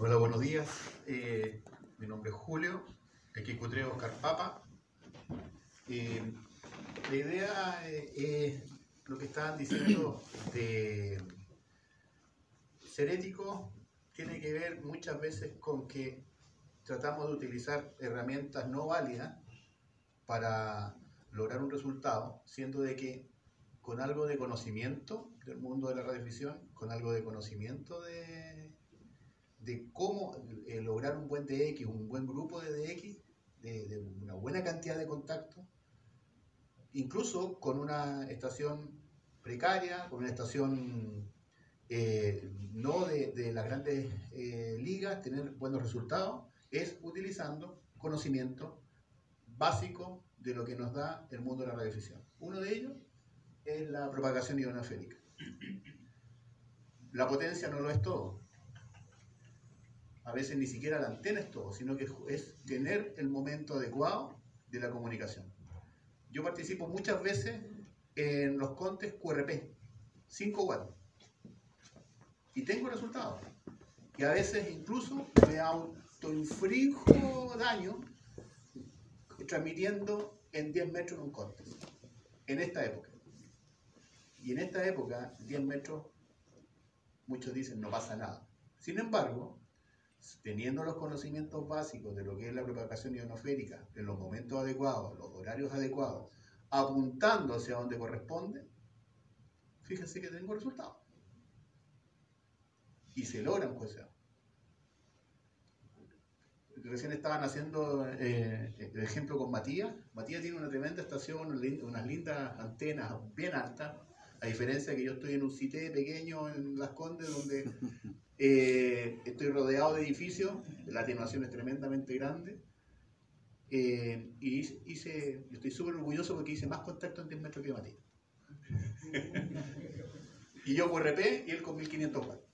Hola, buenos días. Mi nombre es Julio, Equicutré Oscar Papa. La idea es lo que estaban diciendo de ser ético, tiene que ver muchas veces con que tratamos de utilizar herramientas no válidas para lograr un resultado, siendo de que con algo de conocimiento del mundo de la radiodifusión, con algo de conocimiento de cómo lograr un buen DX, un buen grupo de DX, de una buena cantidad de contactos, incluso con una estación precaria, con una estación no de las grandes ligas, tener buenos resultados, es utilizando conocimiento básico de lo que nos da el mundo de la radiodifusión. Uno de ellos es la propagación ionosférica. La potencia no lo es todo. A veces ni siquiera la antena es todo, sino que es tener el momento adecuado de la comunicación. Yo participo muchas veces en los contes QRP, 5 watts, y tengo resultados. Y a veces incluso me autoinflijo daño transmitiendo en 10 metros en un conte, en esta época. Y en esta época, 10 metros, muchos dicen no pasa nada. Sin embargo, teniendo los conocimientos básicos de lo que es la propagación ionosférica, en los momentos adecuados, los horarios adecuados, apuntando hacia donde corresponde, fíjense que tengo resultados. Y se logran cosas. Recién estaban haciendo el ejemplo con Matías. Matías tiene una tremenda estación, unas lindas antenas bien altas, a diferencia de que yo estoy en un CITE pequeño en Las Condes, donde estoy rodeado de edificios, la atenuación es tremendamente grande, y yo estoy súper orgulloso porque hice más contacto en 10 metros que Matías. Y yo con RP y él con 1500 watts,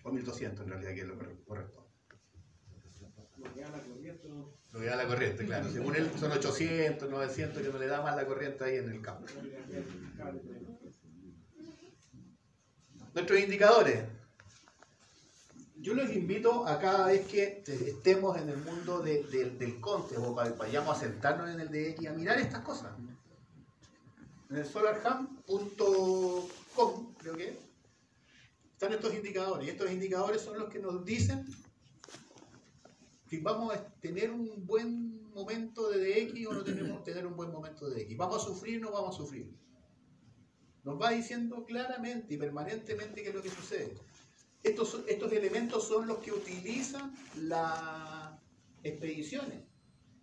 o 1200 en realidad, que es lo que corresponde. Lo que da la corriente, claro. Según él son 800, 900, que no le da más la corriente ahí en el campo. Nuestros indicadores. Yo los invito a cada vez que estemos en el mundo del conte o vayamos a sentarnos en el DX a mirar estas cosas. En el solarham.com, creo que están estos indicadores. Y estos indicadores son los que nos dicen si vamos a tener un buen momento de DX o no tenemos que tener un buen momento de DX. ¿Vamos a sufrir o no vamos a sufrir? Nos va diciendo claramente y permanentemente qué es lo que sucede. Estos elementos son los que utilizan las expediciones.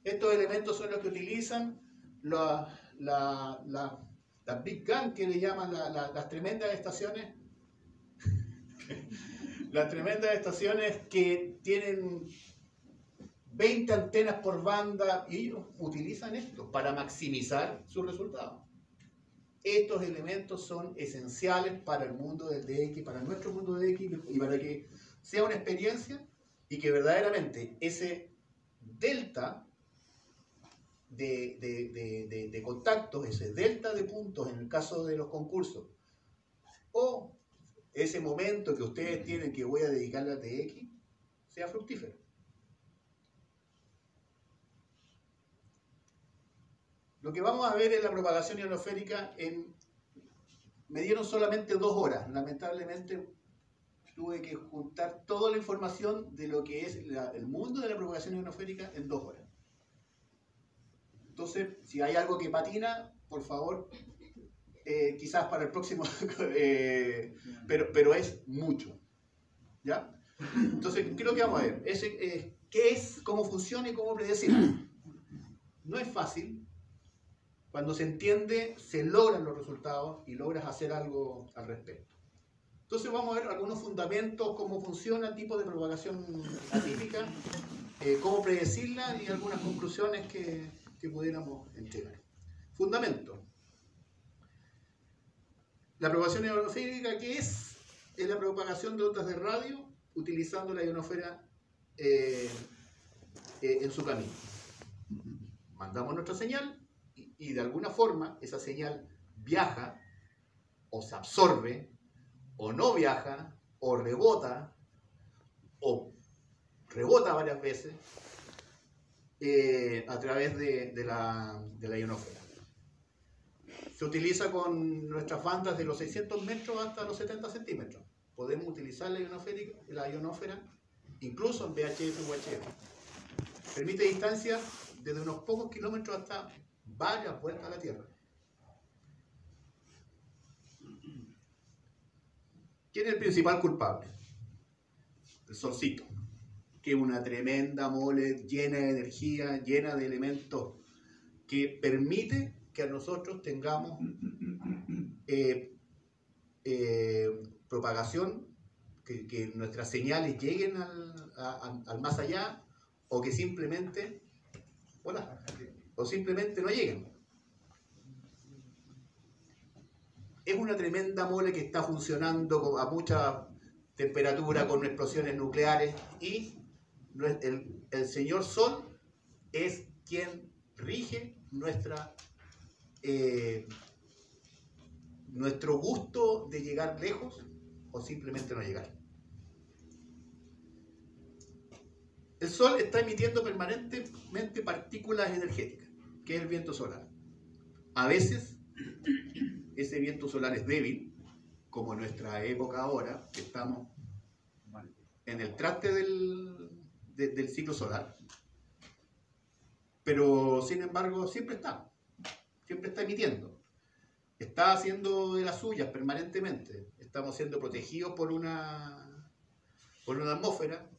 Estos elementos son los que utilizan las Big Gun, que le llaman las tremendas estaciones. Las tremendas estaciones que tienen 20 antenas por banda, y ellos utilizan esto para maximizar sus resultados. Estos elementos son esenciales para el mundo del DX, para nuestro mundo de DX, y para que sea una experiencia y que verdaderamente ese delta de contactos, ese delta de puntos en el caso de los concursos, o ese momento que ustedes tienen que voy a dedicarle al DX, sea fructífero. Lo que vamos a ver es la propagación ionosférica me dieron solamente 2 horas. Lamentablemente tuve que juntar toda la información de lo que es el mundo de la propagación ionosférica en 2 horas. Entonces, si hay algo que patina, por favor, quizás para el próximo, pero es mucho. ¿Ya? Entonces, ¿qué es lo que vamos a ver? ¿Qué es, cómo funciona y cómo predecirlo? No es fácil. Cuando se entiende, se logran los resultados y logras hacer algo al respecto. Entonces vamos a ver algunos fundamentos, cómo funciona el tipo de propagación atípica, cómo predecirla y algunas conclusiones que pudiéramos entregar. Fundamento. La propagación ionosférica, ¿qué es? Es la propagación de ondas de radio utilizando la ionosfera en su camino. Mandamos nuestra señal y de alguna forma esa señal viaja o se absorbe o no viaja o rebota o rebota varias veces a través de la ionosfera. Se utiliza con nuestras bandas de los 600 metros hasta los 70 centímetros. Podemos utilizar la ionosfera incluso en VHF o UHF. Permite distancias desde unos pocos kilómetros hasta varias vueltas a la Tierra. ¿Quién es el principal culpable? El solcito, que es una tremenda mole llena de energía, llena de elementos que permite que a nosotros tengamos propagación, que nuestras señales lleguen al más allá, o que simplemente, o simplemente no lleguen. Es una tremenda mole que está funcionando a mucha temperatura, con explosiones nucleares, y el señor Sol es quien rige nuestro gusto de llegar lejos o simplemente no llegar. El Sol está emitiendo permanentemente partículas energéticas, que es el viento solar. A veces ese viento solar es débil, como en nuestra época ahora, que estamos en el traste del ciclo solar, pero sin embargo siempre está emitiendo, está haciendo de las suyas permanentemente. Estamos siendo protegidos por una atmósfera,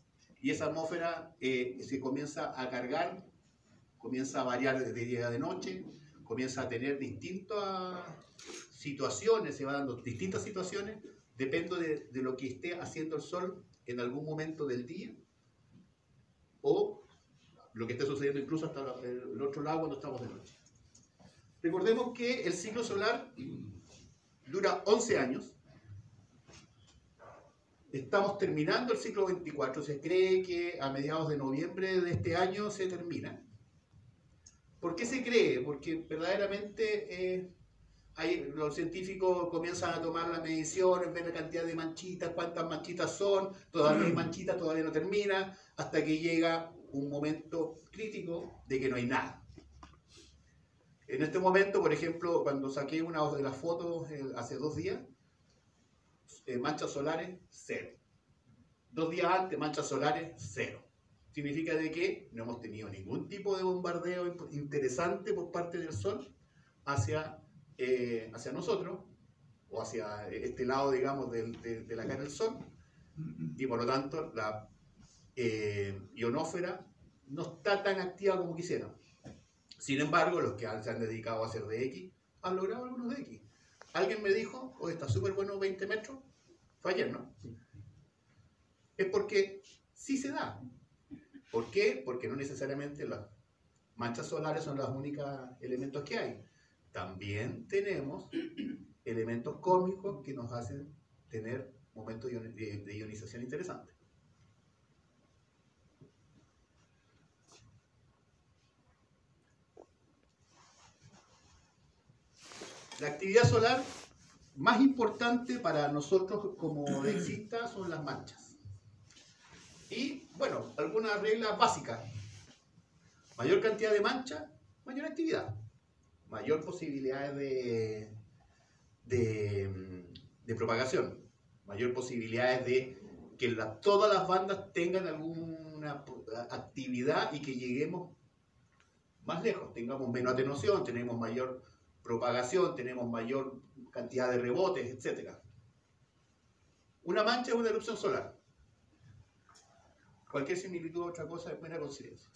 y esa atmósfera se comienza a cargar, comienza a variar de día a de noche, comienza a tener distintas situaciones, se van dando distintas situaciones, depende de lo que esté haciendo el Sol en algún momento del día, o lo que esté sucediendo incluso hasta el otro lado cuando estamos de noche. Recordemos que el ciclo solar dura 11 años. Estamos terminando el ciclo 24. Se cree que a mediados de noviembre de este año se termina. ¿Por qué se cree? Porque verdaderamente los científicos comienzan a tomar las mediciones, ven la cantidad de manchitas, cuántas manchitas son, todavía hay manchitas, todavía no termina, hasta que llega un momento crítico de que no hay nada. En este momento, por ejemplo, cuando saqué una de las fotos hace 2 días, manchas solares, 0. 2 días antes, manchas solares, 0. Significa de que no hemos tenido ningún tipo de bombardeo interesante por parte del Sol hacia nosotros, o hacia este lado, digamos, de la cara del Sol, y por lo tanto la ionosfera no está tan activa como quisiera. Sin embargo, los que se han dedicado a hacer DX han logrado algunos DX. Alguien me dijo, está súper bueno 20 metros, fue ayer, ¿no? Es porque sí se da. ¿Por qué? Porque no necesariamente las manchas solares son los únicos elementos que hay. También tenemos elementos cósmicos que nos hacen tener momentos de ionización interesantes. La actividad solar más importante para nosotros como DXistas son las manchas. Y, bueno, algunas reglas básicas. Mayor cantidad de manchas, mayor actividad. Mayor posibilidad de propagación. Mayor posibilidades de que todas las bandas tengan alguna actividad y que lleguemos más lejos. Tengamos menos atenuación, tenemos mayor propagación, tenemos mayor cantidad de rebotes, etc. Una mancha es una erupción solar. Cualquier similitud a otra cosa es buena coincidencia.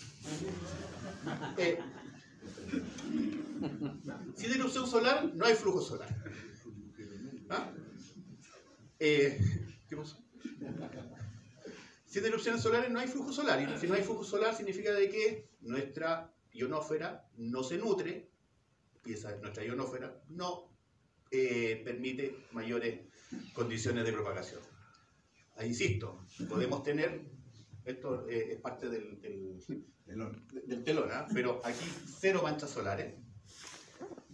Sin erupción solar no hay flujo solar. ¿Ah? ¿Qué pasó? Sin erupciones solares no hay flujo solar. Y si no hay flujo solar significa de que nuestra ionosfera no se nutre, y nuestra ionosfera no permite mayores condiciones de propagación. Ahí insisto, podemos tener, esto es parte del telón, ¿eh? Pero aquí 0 manchas solares,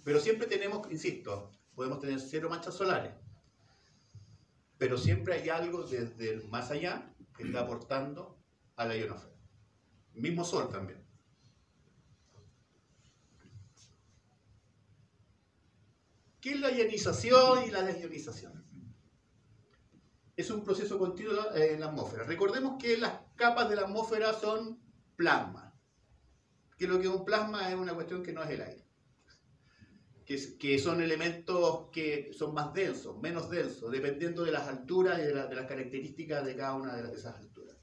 pero siempre tenemos, insisto, podemos tener 0 manchas solares, pero siempre hay algo desde el más allá que está aportando a la ionosfera. Mismo Sol también. ¿Qué es la ionización y la desionización? Es un proceso continuo en la atmósfera. Recordemos que las capas de la atmósfera son plasma. Que lo que es un plasma es una cuestión que no es el aire. Que son elementos que son más densos, menos densos, dependiendo de las alturas y de las características de cada una de esas alturas.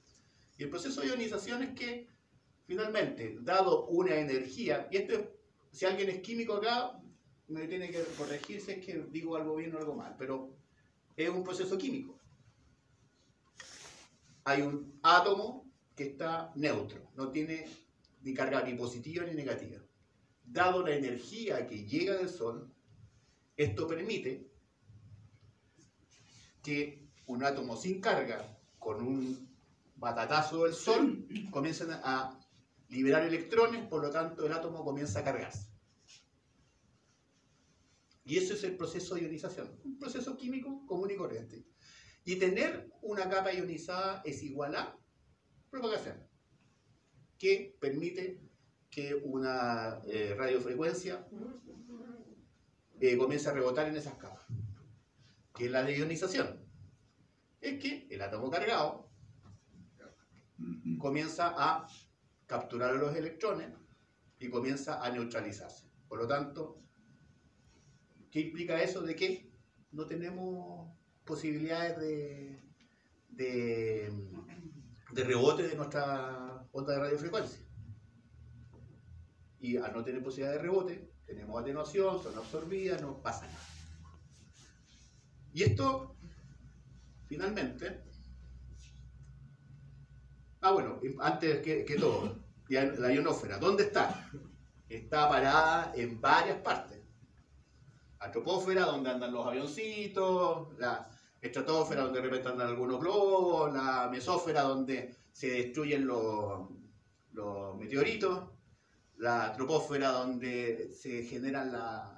Y el proceso de ionización es que, finalmente, dado una energía, y esto, si alguien es químico acá, me tiene que corregir si es que digo algo bien o algo mal, pero es un proceso químico. Hay un átomo que está neutro, no tiene ni carga ni positiva ni negativa. Dado la energía que llega del Sol, esto permite que un átomo sin carga, con un batatazo del Sol, comiencen a liberar electrones, por lo tanto el átomo comienza a cargarse. Y eso es el proceso de ionización, un proceso químico común y corriente. Y tener una capa ionizada es igual a propagación, que permite que una radiofrecuencia comience a rebotar en esas capas. ¿Qué es la de ionización? Es que el átomo cargado comienza a capturar los electrones y comienza a neutralizarse. Por lo tanto, ¿qué implica eso? De que no tenemos posibilidades de rebote de nuestra onda de radiofrecuencia. Y al no tener posibilidad de rebote, tenemos atenuación, son absorbidas, no pasa nada. Y esto, finalmente, bueno, antes que todo, la ionosfera, ¿dónde está? Está parada en varias partes. La troposfera, donde andan los avioncitos, la estratosfera, donde de repente andan algunos globos, la mesósfera, donde se destruyen los meteoritos, la troposfera, donde se generan las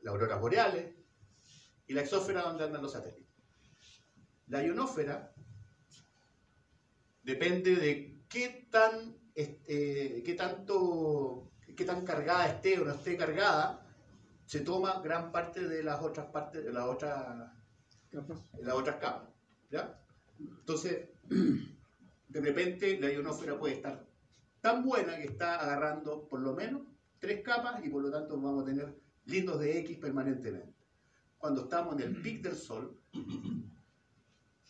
auroras boreales, y la exósfera, donde andan los satélites. La ionosfera depende de qué tan cargada esté o no esté cargada, se toma gran parte de las otras partes, de las otras capas. ¿Ya? Entonces, de repente la ionosfera puede estar tan buena que está agarrando por lo menos 3 capas y por lo tanto vamos a tener lindos de X permanentemente. Cuando estamos en el pic del Sol,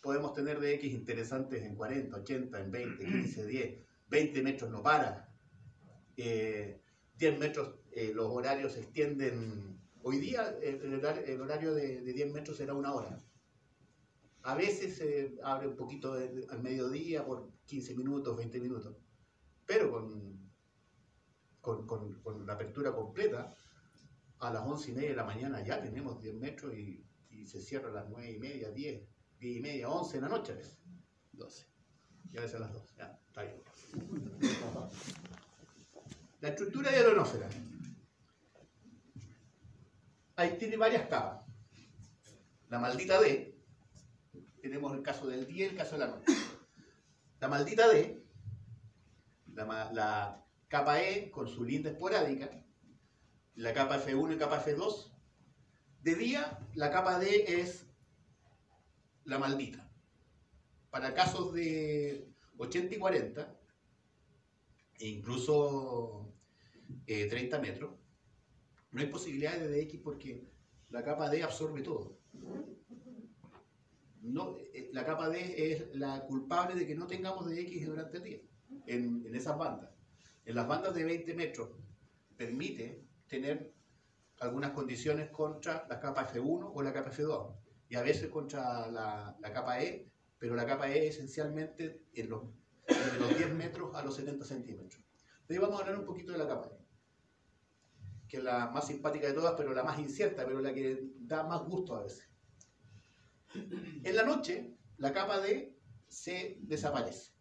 podemos tener de X interesantes en 40, 80, en 20, 15, 10, 20 metros no para. 10 metros, los horarios se extienden. Hoy día el horario de 10 metros será 1 hora. A veces se abre un poquito al mediodía por 15 minutos, 20 minutos. Pero con la apertura completa, a las 11:30 de la mañana ya tenemos 10 metros y se cierra a las 9:30, 10, 10:30, 11 de la noche a veces. 12. Ya a veces a las 12. Ya, está bien. La estructura de la ionosfera. Ahí tiene varias capas. La maldita D, tenemos el caso del día y el caso de la noche. La maldita D, la capa E con su linda esporádica, la capa F1 y capa F2. De día, la capa D es la maldita. Para casos de 80 y 40, e incluso 30 metros, no hay posibilidades de DX porque la capa D absorbe todo. No, la capa D es la culpable de que no tengamos DX durante el día, en esas bandas. En las bandas de 20 metros permite tener algunas condiciones contra la capa F1 o la capa F2, y a veces contra la capa E, pero la capa E esencialmente de los 10 metros a los 70 centímetros. Hoy vamos a hablar un poquito de la capa E, que es la más simpática de todas, pero la más incierta, pero la que da más gusto a veces. En la noche, la capa D se desaparece.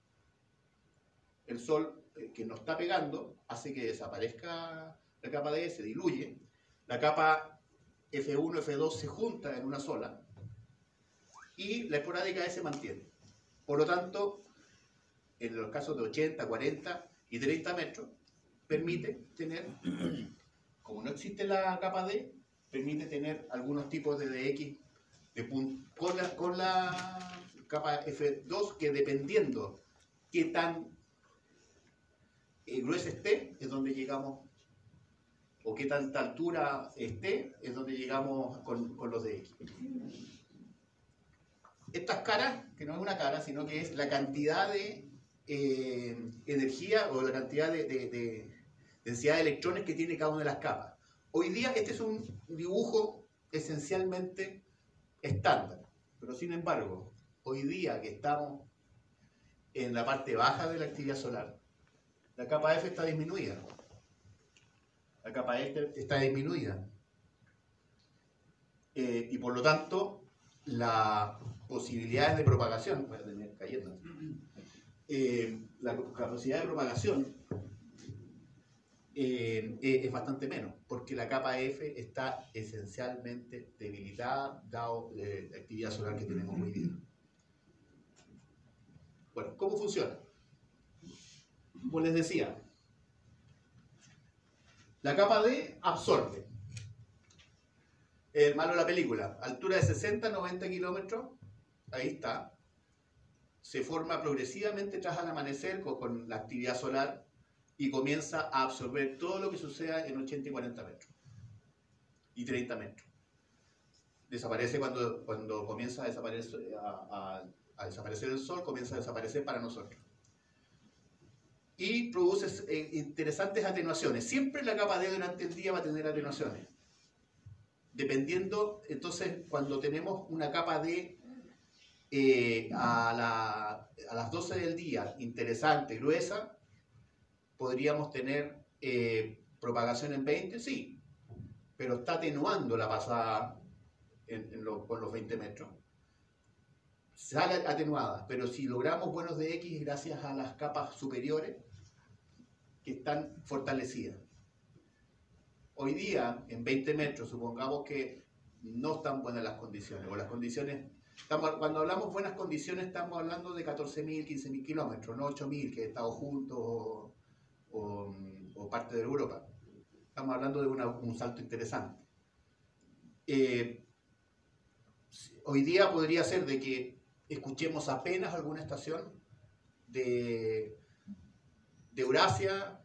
El sol que nos está pegando hace que desaparezca la capa D, se diluye. La capa F1, F2 se junta en una sola y la esporádica E se mantiene. Por lo tanto, en los casos de 80, 40 y 30 metros, permite tener, como no existe la capa D, permite tener algunos tipos de DX con la capa F2, que dependiendo qué tan gruesa esté, es donde llegamos, o qué tanta altura esté, es donde llegamos con los DX. Estas caras, que no es una cara, sino que es la cantidad de energía o la cantidad de densidad de electrones que tiene cada una de las capas. Hoy día este es un dibujo esencialmente estándar, pero sin embargo, hoy día que estamos en la parte baja de la actividad solar, la capa F está disminuida. La capa F está disminuida. Y por lo tanto, las posibilidades de propagación, voy a tener cayendo, la capacidad de propagación es bastante menos, porque la capa F está esencialmente debilitada, dado la actividad solar que tenemos hoy día. Bueno, ¿cómo funciona? Como les decía, la capa D absorbe. El malo de la película, altura de 60, 90 kilómetros, ahí está. Se forma progresivamente tras el amanecer con la actividad solar y comienza a absorber todo lo que suceda en 80 y 40 metros y 30 metros. Desaparece cuando comienza a desaparecer, a desaparecer el sol, comienza a desaparecer para nosotros. Y produce interesantes atenuaciones. Siempre la capa D durante el día va a tener atenuaciones. Dependiendo, entonces, cuando tenemos una capa D a las 12 del día, interesante, gruesa, podríamos tener propagación en 20, sí, pero está atenuando la pasada con los 20 metros. Sale atenuada, pero si logramos buenos DX gracias a las capas superiores que están fortalecidas. Hoy día, en 20 metros, supongamos que no están buenas las condiciones, o las condiciones, cuando hablamos buenas condiciones, estamos hablando de 14.000, 15.000 kilómetros, no 8.000 que he estado juntos o parte de Europa. Estamos hablando de un salto interesante. Hoy día podría ser de que escuchemos apenas alguna estación de Eurasia,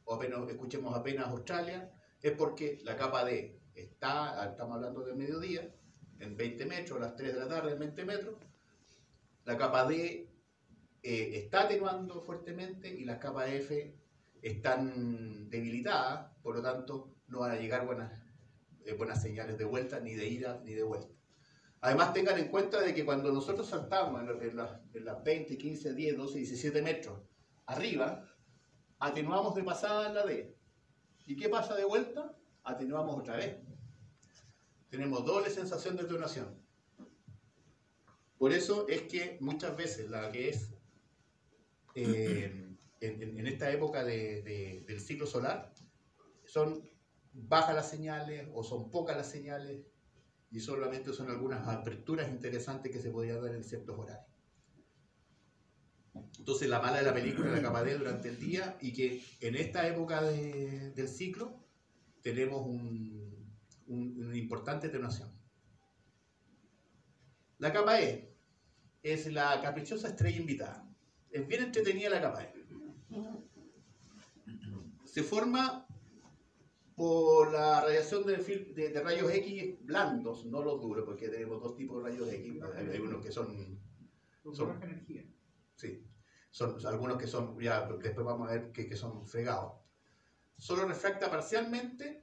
o escuchemos apenas Australia, es porque la capa D estamos hablando del mediodía, en 20 metros, a las 3 de la tarde, en 20 metros, la capa D está atenuando fuertemente y las capas F están debilitadas, por lo tanto no van a llegar buenas señales de vuelta, ni de ida ni de vuelta. Además tengan en cuenta de que cuando nosotros saltamos en las 20, 15, 10, 12, 17 metros arriba, atenuamos de pasada en la D. ¿Y qué pasa de vuelta? Atenuamos otra vez. Tenemos doble sensación de atenuación. Por eso es que muchas veces la que es en esta época del ciclo solar son bajas las señales o son pocas las señales y solamente son algunas aperturas interesantes que se podrían dar en ciertos horarios. Entonces la mala de la película es la capa D durante el día y que en esta época del ciclo tenemos una importante atenuación. La capa E es la caprichosa estrella invitada. Es bien entretenida la capa E. Se forma por la radiación de rayos X blandos, no los duros, porque tenemos dos tipos de rayos X. Hay unos que son energía. Sí, son algunos que son, ya después vamos a ver que son fregados. Solo refracta parcialmente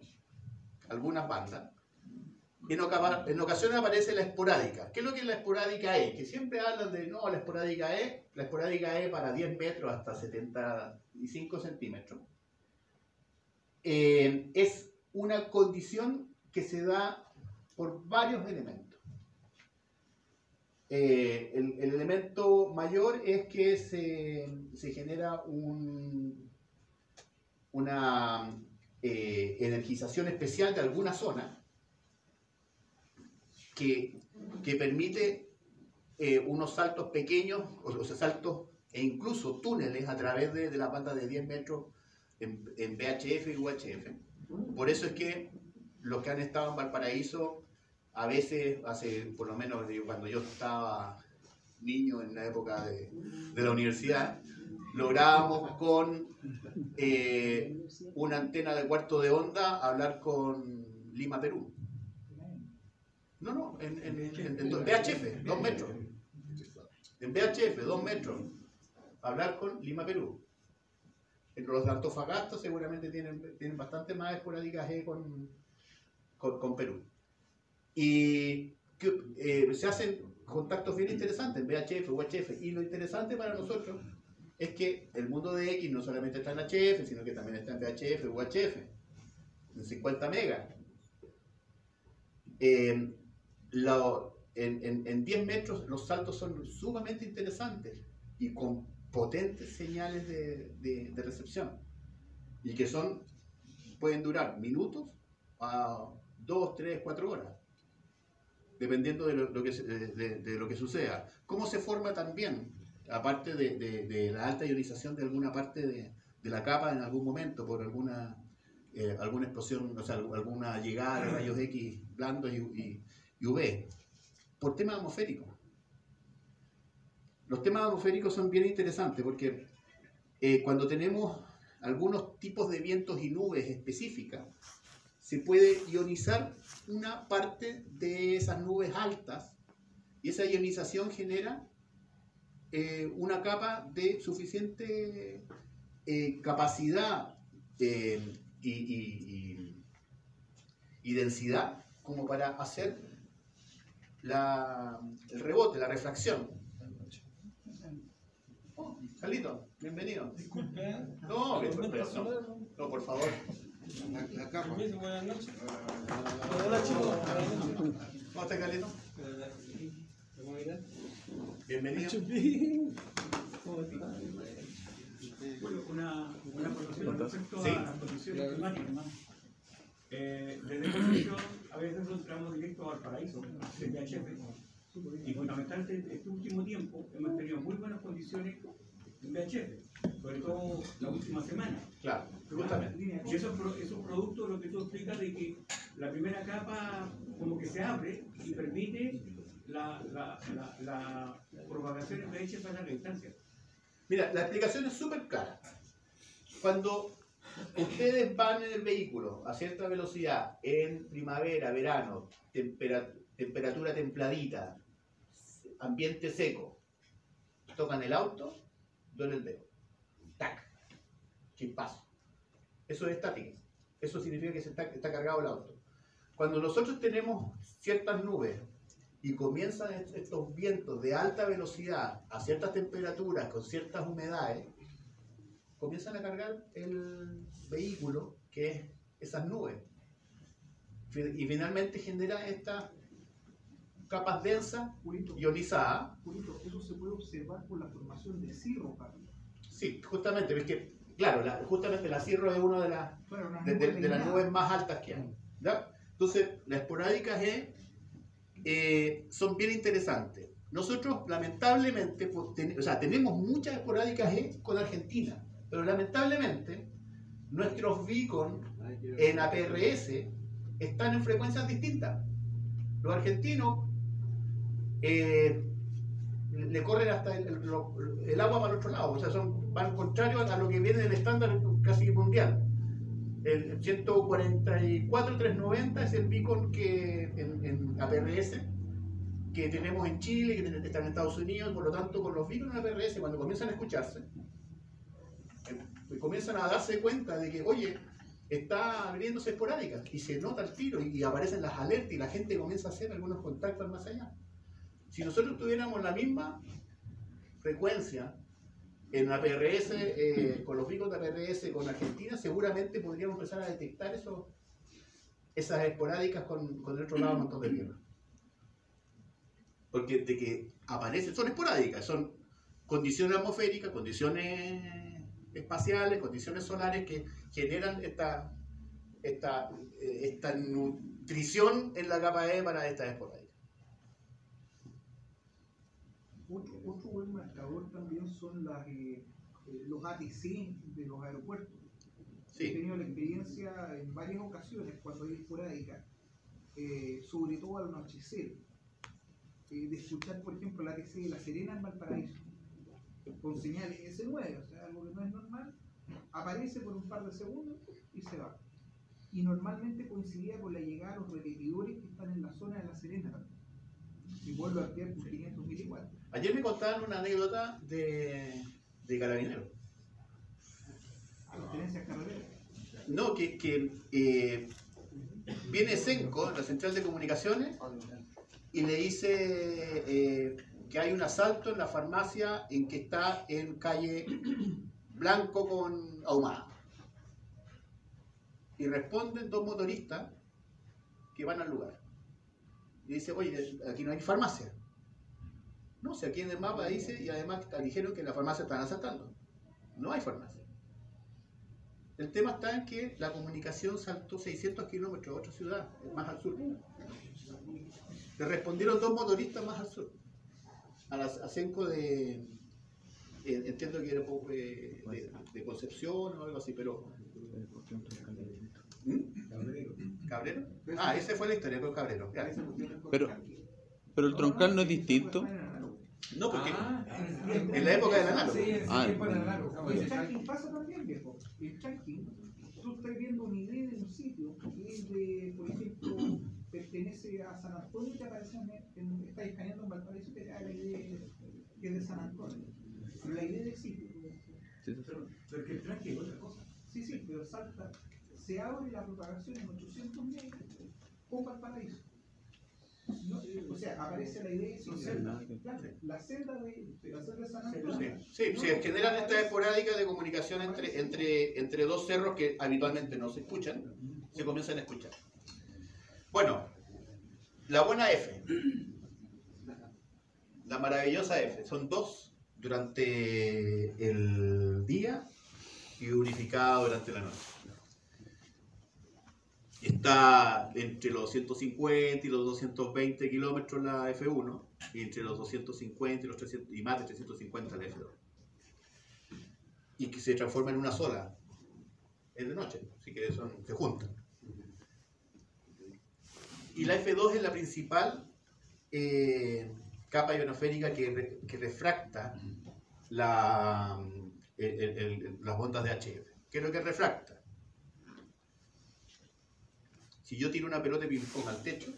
algunas bandas. En ocasiones aparece la esporádica. ¿Qué es lo que es la esporádica E? Que siempre hablan de, no, la esporádica E para 10 metros hasta 75 centímetros. Es una condición que se da por varios elementos. El elemento mayor es que se genera una energización especial de alguna zona que permite unos saltos pequeños, o sea, saltos e incluso túneles a través de la banda de 10 metros en VHF y UHF. Por eso es que los que han estado en Valparaíso, a veces, por lo menos cuando yo estaba niño en la época de la universidad, lográbamos con una antena de cuarto de onda hablar con Lima, Perú. No, en VHF, 2 metros. En VHF, 2 metros. Hablar con Lima, Perú. En los de Antofagasta seguramente tienen bastante más esporádicas con Perú. Y se hacen contactos bien interesantes en VHF, UHF. Y lo interesante para nosotros es que el mundo de X no solamente está en HF, sino que también está en VHF, UHF, en 50 megas. En 10 metros los saltos son sumamente interesantes y con potentes señales de recepción, y que pueden durar minutos a 2, 3, 4 horas, dependiendo de lo que suceda. ¿Cómo se forma también? Aparte de la alta ionización de alguna parte de la capa en algún momento por alguna explosión, o sea, alguna llegada de rayos X blandos y UV, por temas atmosféricos. Los temas atmosféricos son bien interesantes porque cuando tenemos algunos tipos de vientos y nubes específicas, se puede ionizar una parte de esas nubes altas, y esa ionización genera una capa de suficiente capacidad y densidad como para hacer el rebote, la refracción. Oh, Carlito, bienvenido. Disculpe. No, por favor. La capa. Buenas noches. Hola chicos. ¿Cómo estás, Carlito? Bienvenido. Bueno, una acotación respecto a las condiciones climáticas, ¿no? Desde Concepción a veces entramos directo al Valparaíso, desde VHF, y fundamentalmente este último tiempo hemos tenido muy buenas condiciones en VHF, sobre todo la última semana. Claro, justamente. Y eso es producto de lo que tú explicas, de que la primera capa como que se abre y permite la propagación en VHF a larga distancia. Mira, la explicación es súper clara. Cuando ustedes van en el vehículo a cierta velocidad, en primavera, verano, temperatura templadita, ambiente seco, tocan el auto, duele el dedo. ¡Tac! Chispazo. Eso es estática. Eso significa que está cargado el auto. Cuando nosotros tenemos ciertas nubes y comienzan estos vientos de alta velocidad a ciertas temperaturas, con ciertas humedades, comienzan a cargar el vehículo, que es esas nubes. Y finalmente genera estas capas densas, ionizadas. Eso se puede observar por la formación de cirro, Carlos. Sí, justamente, ves que, claro, justamente la cirro es una de las nubes más altas que hay, ¿ya? Entonces, las esporádicas son bien interesantes. Nosotros, lamentablemente, tenemos muchas esporádicas con Argentina, pero lamentablemente nuestros beacon en APRS están en frecuencias distintas. Los argentinos le corren hasta el agua para el otro lado, o sea, van contrarios a lo que viene del estándar casi mundial. El 144.390 es el beacon que en APRS que tenemos en Chile, que están en Estados Unidos. Por lo tanto, con los beacons en APRS, cuando comienzan a escucharse, comienzan a darse cuenta de que, oye, está abriéndose esporádica, y se nota el tiro, y aparecen las alertas, y la gente comienza a hacer algunos contactos más allá. Si nosotros tuviéramos la misma frecuencia en APRS, con los beacons de APRS con Argentina, seguramente podríamos empezar a detectar esas esporádicas con el otro lado del montón de tierra. Porque de que aparecen, son esporádicas, son condiciones atmosféricas, condiciones espaciales, condiciones solares que generan esta nutrición en la capa E para estas esporádicas. Otro buen marcador también son los ATC de los aeropuertos. Sí. He tenido la experiencia en varias ocasiones cuando hay esporádica, sobre todo al anochecer, de escuchar, por ejemplo, el ATC de La Serena en Valparaíso, con señales S9, o sea, algo que no es normal, aparece por un par de segundos y se va. Y normalmente coincidía con la llegada de los repetidores que están en la zona de La Serena también. Y vuelvo a ampliar por 500.000 igual. Ayer me contaban una anécdota de Carabineros. Tenencias carreteras. No, que viene Senco, la central de comunicaciones, y le dice que hay un asalto en la farmacia en que está en calle Blanco con Ahumada. Y responden dos motoristas que van al lugar. Y dice, oye, aquí no hay farmacia. No, si aquí en el mapa dice, y además dijeron que en la farmacia están asaltando. No hay farmacia. El tema está en que la comunicación saltó 600 kilómetros a otra ciudad, más al sur. Le respondieron dos motoristas más al sur. A Senco de... entiendo que era de Concepción o algo así, pero... ¿Cabrero? Ah, esa fue la historia con Cabrero. Ya. Pero el troncal no es distinto. No, porque en la época del análogo. El tracking pasa también, viejo. El tracking, tú estás viendo una idea de un sitio que es de, por ejemplo, pertenece a San Antonio y te aparece está escaneando en Valparaíso que la idea que es de San Antonio. Pero la idea del sitio. Pero que el tracking es otra cosa. Sí, pero salta. Se abre la propagación en 800 metros con Valparaíso. No, o sea, aparece la idea de la celda de San Antonio. Sí, se generan estas esporádicas de comunicación entre dos cerros que habitualmente no se escuchan, se comienzan a escuchar. Bueno, la buena F, la maravillosa F, son dos durante el día y unificada durante la noche. Está entre los 150 y los 220 kilómetros la F1 y entre los 250 y los 300 y más de 350 la F2. Y que se transforma en una sola. Es de noche, así que se juntan. Y la F2 es la principal capa ionosférica que refracta las ondas de HF. ¿Qué es lo que refracta? Si yo tiro una pelota de ping-pong al techo,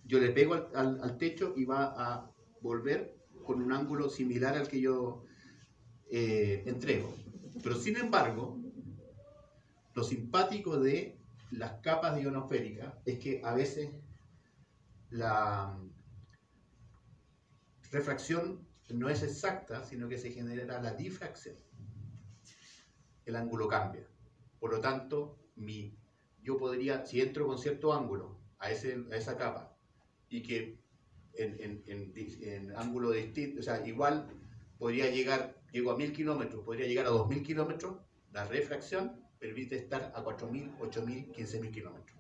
yo le pego al techo y va a volver con un ángulo similar al que yo entrego. Pero sin embargo, lo simpático de las capas ionosféricas es que a veces la refracción no es exacta, sino que se genera la difracción. El ángulo cambia. Por lo tanto, yo podría, si entro con cierto ángulo a esa capa y que en ángulo distinto, o sea, igual llego a 1000 kilómetros, podría llegar a 2000 kilómetros, la refracción permite estar a 4000, 8000, 15000 kilómetros.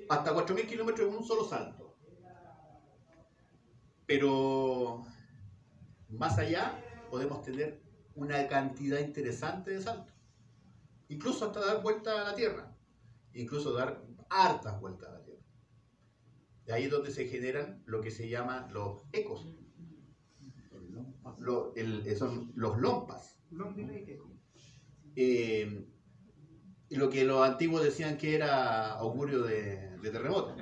Hasta 4000 kilómetros en un solo salto. Pero más allá podemos tener una cantidad interesante de saltos. Incluso hasta dar vuelta a la Tierra. Incluso dar hartas vueltas a la Tierra. De ahí es donde se generan lo que se llama los ecos. Son los lompas. Y lo que los antiguos decían que era augurio de terremoto.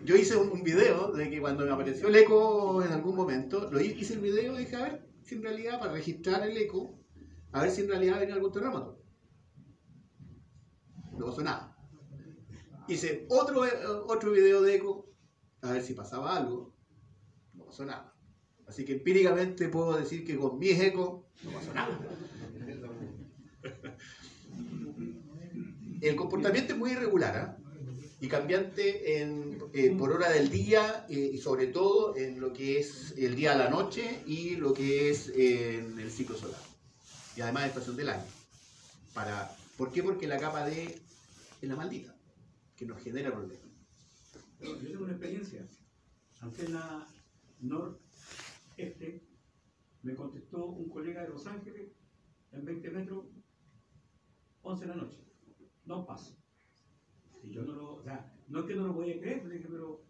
Yo hice un video de que cuando me apareció el eco en algún momento, hice el video y dije, a ver si en realidad, para registrar el eco, a ver si en realidad venía algún terremoto. No pasó nada. Hice otro video de eco, a ver si pasaba algo. No pasó nada. Así que empíricamente puedo decir que con mis ecos no pasó nada. El comportamiento es muy irregular, y cambiante por hora del día y sobre todo en lo que es el día a la noche y lo que es en el ciclo solar. Y además estación del año. ¿Por qué? Porque la capa D es la maldita, que nos genera problemas. Yo tengo una experiencia. Antena noreste, me contestó un colega de Los Ángeles en 20 metros, 11 de la noche. No paso. Y yo no lo, o sea, no es que no lo podía creer, le dije, pero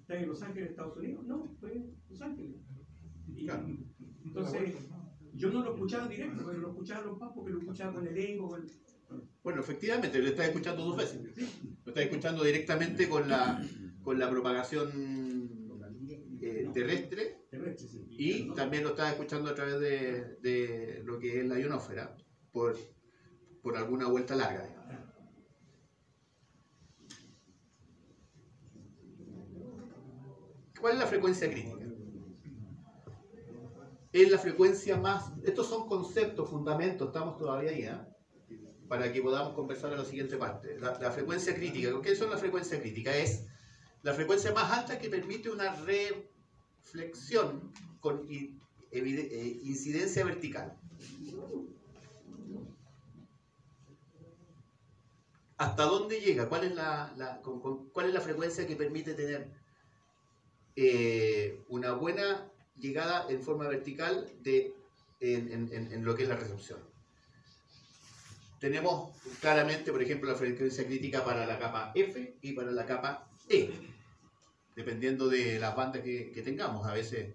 ¿está en Los Ángeles, Estados Unidos? No, estoy en Los Ángeles. Y, Claro. entonces, yo no lo escuchaba en directo, pero lo escuchaba los papos, que lo escuchaba con el ego, con el... Bueno, efectivamente, lo estás escuchando dos veces. Lo estás escuchando directamente con la propagación terrestre, sí. y también lo estás escuchando a través de lo que es la ionosfera, por alguna vuelta larga, digamos. ¿Cuál es la frecuencia crítica? Es la frecuencia más... Estos son conceptos, fundamentos, estamos todavía ahí, para que podamos conversar en la siguiente parte. La frecuencia crítica, ¿qué son la frecuencia crítica? Es la frecuencia más alta que permite una reflexión con incidencia vertical. ¿Hasta dónde llega? ¿Cuál es la frecuencia que permite tener una buena llegada en forma vertical en lo que es la recepción? Tenemos claramente, por ejemplo, la frecuencia crítica para la capa F y para la capa E, dependiendo de las bandas que tengamos. A veces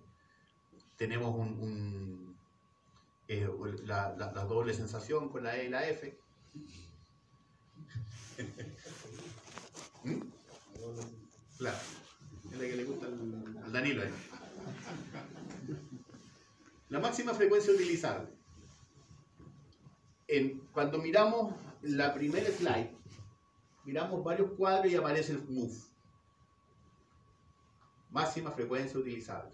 tenemos la doble sensación con la E y la F. Claro, es la que le gusta al Danilo ahí. La máxima frecuencia utilizable. Cuando miramos la primera slide, miramos varios cuadros y aparece el MUF. Máxima frecuencia utilizable.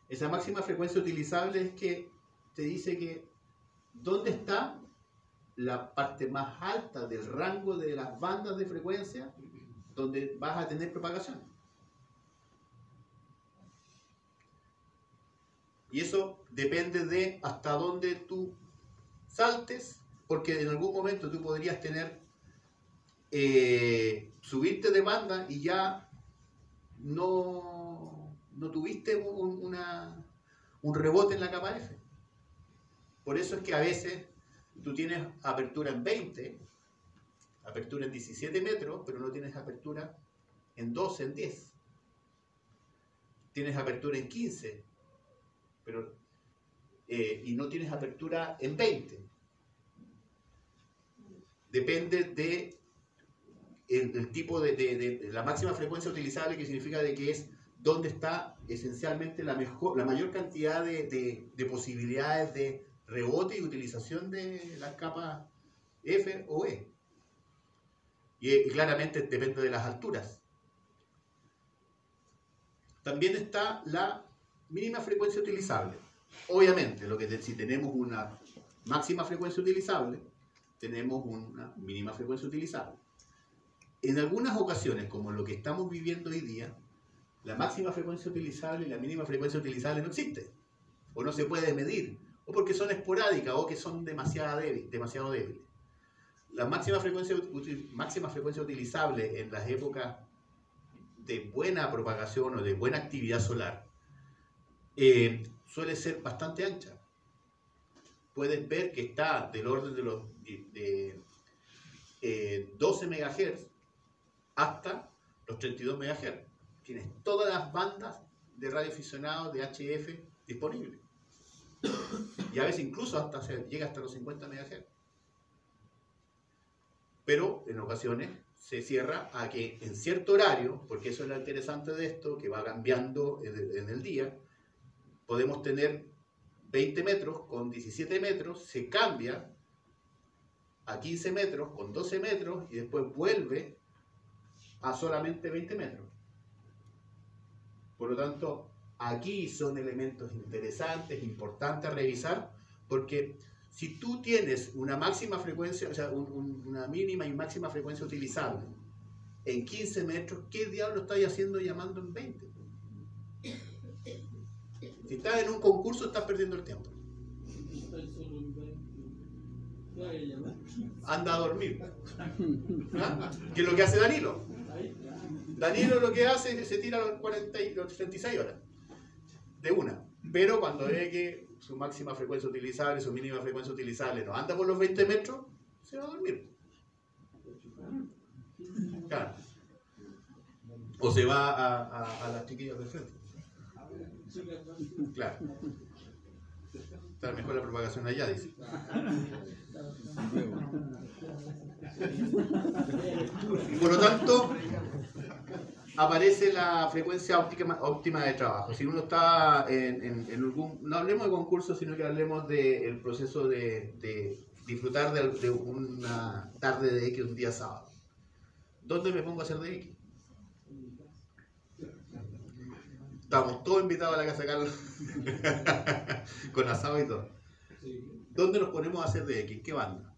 Esa máxima frecuencia utilizable es que te dice que dónde está la parte más alta del rango de las bandas de frecuencia donde vas a tener propagación. Y eso depende de hasta dónde tú saltes, porque en algún momento tú podrías tener subirte de banda y ya no tuviste un rebote en la capa F. Por eso es que a veces tú tienes apertura en 20, apertura en 17 metros, pero no tienes apertura en 12, en 10. Tienes apertura en 15, pero, y no tienes apertura en 20. Depende del tipo de la máxima frecuencia utilizable, que significa de que es donde está esencialmente la mayor cantidad de posibilidades de rebote y utilización de las capas F o E. Y claramente depende de las alturas. También está la mínima frecuencia utilizable. Obviamente, si tenemos una máxima frecuencia utilizable, tenemos una mínima frecuencia utilizable. En algunas ocasiones, como lo que estamos viviendo hoy día, la máxima frecuencia utilizable y la mínima frecuencia utilizable no existe, o no se puede medir, o porque son esporádicas, o que son demasiado débiles. La máxima frecuencia utilizable en las épocas de buena propagación o de buena actividad solar suele ser bastante ancha. Puedes ver que está del orden de 12 MHz hasta los 32 MHz. Tienes todas las bandas de radioaficionados de HF disponibles. Y a veces incluso llega hasta los 50 MHz. Pero en ocasiones se cierra a que en cierto horario, porque eso es lo interesante de esto, que va cambiando en el día, podemos tener 20 metros con 17 metros, se cambia a 15 metros con 12 metros y después vuelve a solamente 20 metros. Por lo tanto, aquí son elementos interesantes, importantes a revisar, porque si tú tienes una máxima frecuencia, o sea, una mínima y máxima frecuencia utilizable en 15 metros, ¿qué diablo estás haciendo llamando en 20? Si estás en un concurso, estás perdiendo el tiempo. anda a dormir. ¿Ah? ¿Qué es lo que hace Danilo? Danilo lo que hace es que se tira los 36 horas de una. Pero cuando ve que su máxima frecuencia utilizable, su mínima frecuencia utilizable no anda por los 20 metros, se va a dormir. Claro. O se va a las chiquillas de frente. Claro. Está mejor la propagación allá, dice. Y por lo tanto, aparece la frecuencia óptima de trabajo. Si uno está en algún... No hablemos de concursos, sino que hablemos del proceso de disfrutar de una tarde de X un día sábado. ¿Dónde me pongo a hacer de X? Estamos todos invitados a la casa de Carlos con asado y todo. ¿Dónde nos ponemos a hacer de X? ¿Qué banda?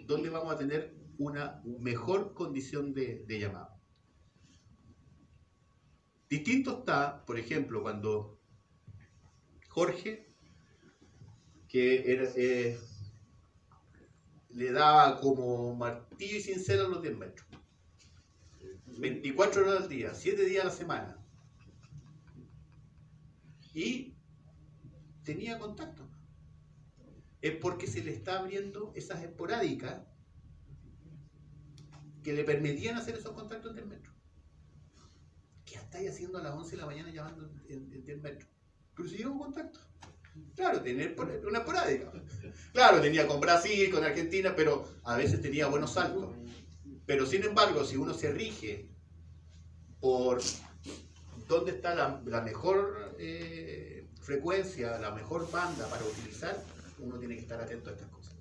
¿Dónde vamos a tener una mejor condición de llamado? Distinto está, por ejemplo, cuando Jorge, que era, le daba como martillo y cincel a los 10 metros. 24 horas al día, 7 días a la semana. Y tenía contacto. Es porque se le está abriendo esas esporádicas que le permitían hacer esos contactos en 10 metros. ¿Qué estáis haciendo a las 11 de la mañana llamando en 10 metros? Pero si llevo contacto. Claro, tener una esporádica. Claro, tenía con Brasil, con Argentina, pero a veces tenía buenos saltos. Pero sin embargo, si uno se rige por dónde está la mejor frecuencia, la mejor banda para utilizar, uno tiene que estar atento a estas cosas.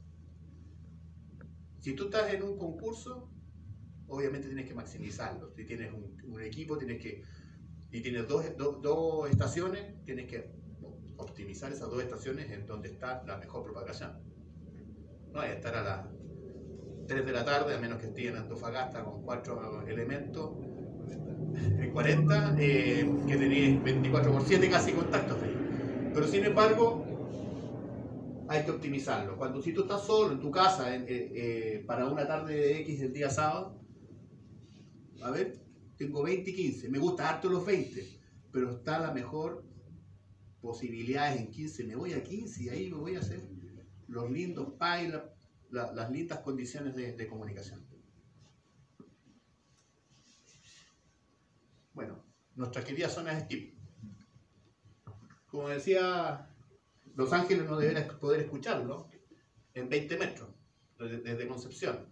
Si tú estás en un concurso, obviamente tienes que maximizarlo. Si tienes un equipo, y tienes dos estaciones, tienes que optimizar esas 2 estaciones en donde está la mejor propagación. No hay que estar a las 3 de la tarde, a menos que esté en Antofagasta con 4 elementos, en 40, que tenéis 24/7 casi contactos de ellos. Pero sin embargo, hay que optimizarlo. Si tú estás solo en tu casa para una tarde de X el día sábado, a ver, tengo 20 y 15, me gusta harto los 20, pero está la mejor posibilidades en 15, me voy a 15 y ahí me voy a hacer los lindos pais, las lindas condiciones de comunicación. Bueno, nuestras queridas zonas de skip. Como decía, Los Ángeles no deberá poder escucharlo en 20 metros desde Concepción,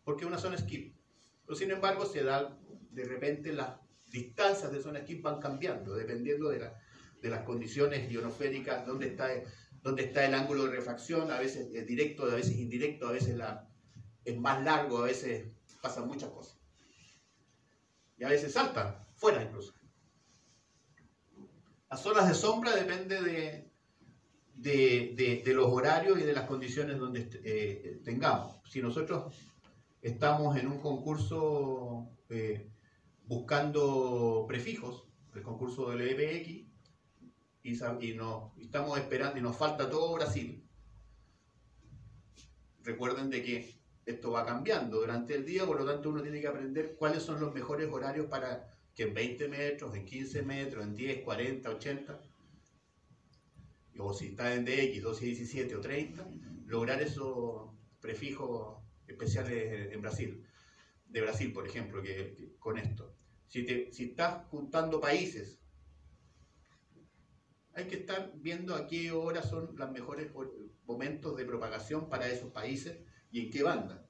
porque es una zona skip. Pero sin embargo, se da de repente las distancias de zona skip van cambiando, dependiendo de las condiciones ionosféricas, dónde está el ángulo de refracción, a veces es directo, a veces indirecto, a veces es más largo, a veces pasan muchas cosas. Y a veces saltan, fuera incluso. Las zonas de sombra dependen de los horarios y de las condiciones donde tengamos. Si nosotros estamos en un concurso buscando prefijos, el concurso del EPX, y estamos esperando y nos falta todo Brasil. Recuerden de que esto va cambiando durante el día, por lo tanto uno tiene que aprender cuáles son los mejores horarios para que en 20 metros, en 15 metros, en 10, 40, 80, o si está en DX, 12, 17 o 30, lograr esos prefijos especiales en Brasil. De Brasil, por ejemplo, que con esto. Si estás juntando países, hay que estar viendo a qué horas son los mejores momentos de propagación para esos países y en qué banda.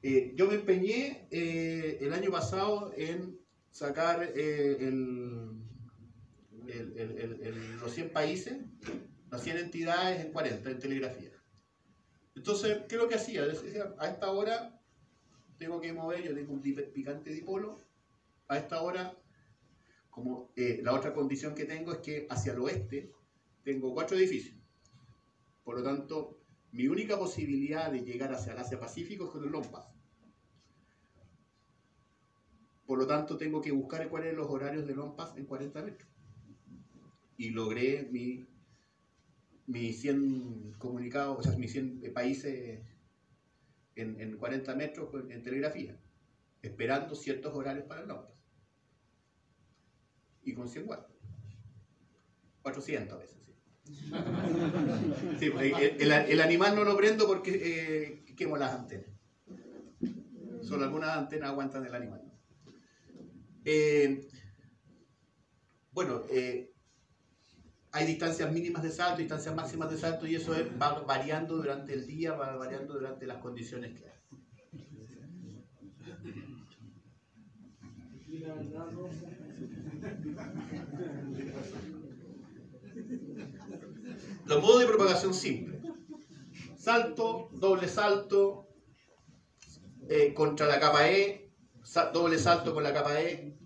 Yo me empeñé el año pasado en sacar los 100 países, las 100 entidades en 40 en telegrafía. Entonces, ¿qué es lo que hacía? Decía, a esta hora tengo que mover, yo tengo un picante dipolo, a esta hora, como la otra condición que tengo es que hacia el oeste tengo 4 edificios. Por lo tanto, mi única posibilidad de llegar hacia el Asia-Pacífico es con el Lompas. Por lo tanto, tengo que buscar cuáles son los horarios de Lompas en 40 metros. Y logré mi mis 100 comunicados, o sea, mis 100 países en 40 metros en telegrafía, esperando ciertos horarios para el norte. Y con 100 watts. 400 a veces. Sí. Sí, el animal no lo prendo porque quemo las antenas. Solo algunas antenas aguantan el animal. Bueno, hay distancias mínimas de salto, distancias máximas de salto, y eso va variando durante el día, va variando durante las condiciones que hay. Los modos de propagación simple: salto, doble salto, contra la capa E, doble salto con la capa E,